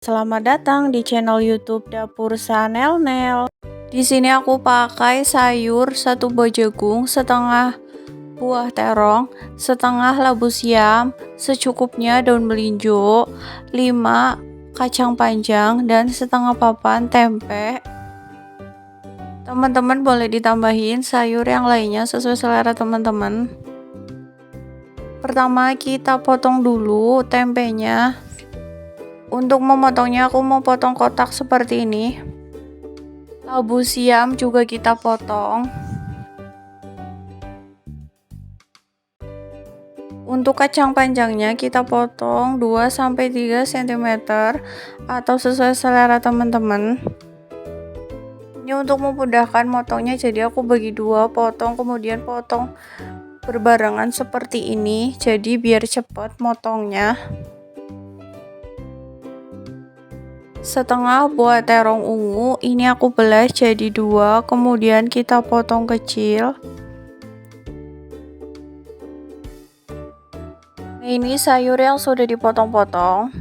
Selamat datang di channel YouTube Dapur Sanel-Nel. Di sini aku pakai sayur 1 buah jagung, setengah buah terong, setengah labu siam, secukupnya daun melinjo, 5 kacang panjang, dan setengah papan tempe. Teman-teman boleh ditambahin sayur yang lainnya sesuai selera teman-teman. Pertama kita potong dulu tempenya. Untuk memotongnya aku mau potong kotak seperti ini. Labu siam juga kita potong. Untuk kacang panjangnya kita potong 2-3 cm atau sesuai selera teman-teman. Ini untuk memudahkan motongnya, jadi aku bagi 2 potong, kemudian potong berbarengan seperti ini, jadi biar cepat motongnya. Setengah buah terong ungu ini aku belah jadi 2, kemudian kita potong kecil. Nah, ini sayur yang sudah dipotong-potong.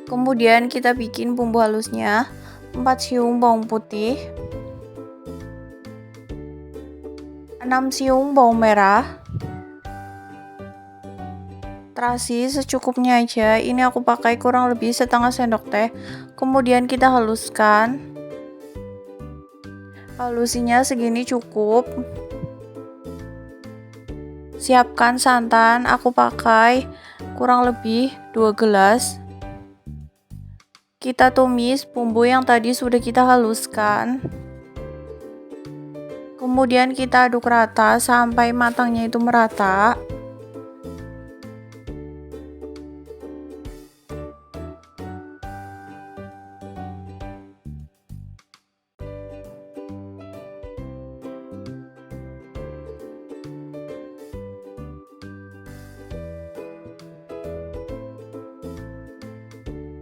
Kemudian kita bikin bumbu halusnya. 4 siung bawang putih, 6 siung bawang merah, terasi secukupnya aja, ini aku pakai kurang lebih setengah sendok teh. Kemudian kita haluskan, halusinya segini cukup. Siapkan santan, aku pakai kurang lebih 2 gelas. Kita tumis bumbu yang tadi sudah kita haluskan. Kemudian kita aduk rata sampai matangnya itu merata.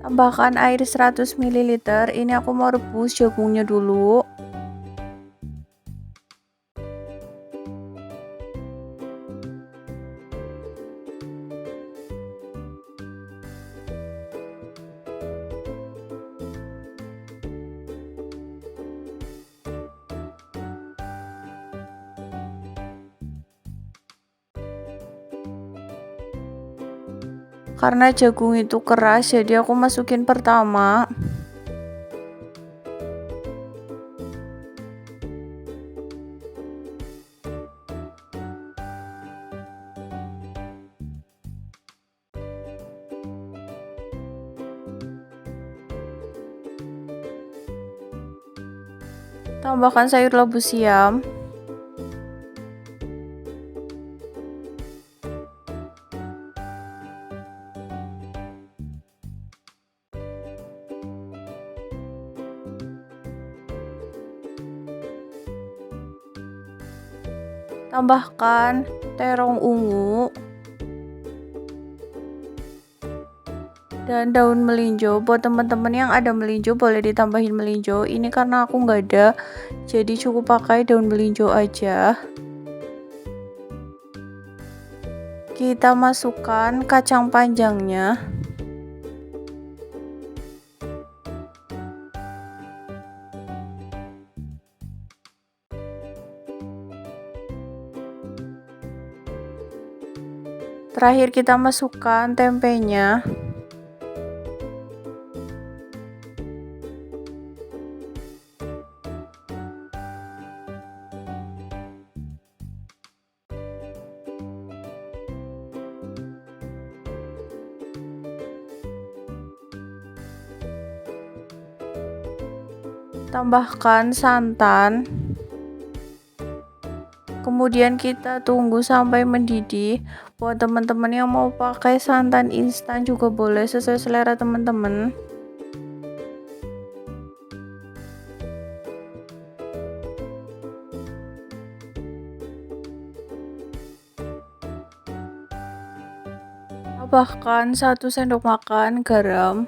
Tambahkan air 100 ml. Ini aku mau rebus jagungnya dulu. Karena jagung itu keras, jadi aku masukin pertama. Tambahkan sayur labu siam. Tambahkan terong ungu dan daun melinjo. Buat teman-teman yang ada melinjo boleh ditambahin melinjo. Ini karena aku nggak ada, jadi cukup pakai daun melinjo aja. Kita masukkan kacang panjangnya. Terakhir kita masukkan tempenya. Tambahkan santan. Kemudian kita tunggu sampai mendidih. Buat teman-teman yang mau pakai santan instan juga boleh, sesuai selera teman-teman. Tambahkan 1 sendok makan garam.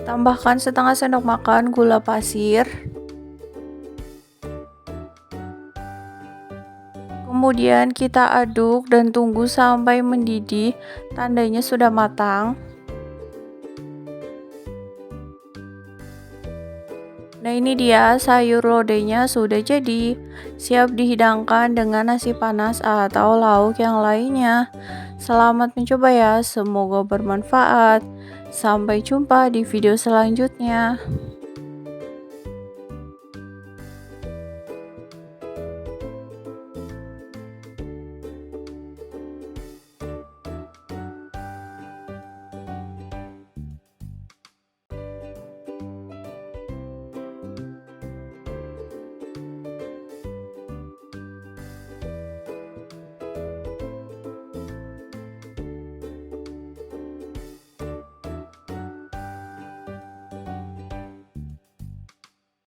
Tambahkan setengah sendok makan gula pasir. Kemudian kita aduk dan tunggu sampai mendidih, tandanya sudah matang. Nah, ini dia sayur lodehnya sudah jadi, siap dihidangkan dengan nasi panas atau lauk yang lainnya. Selamat mencoba ya, semoga bermanfaat. Sampai jumpa di video selanjutnya.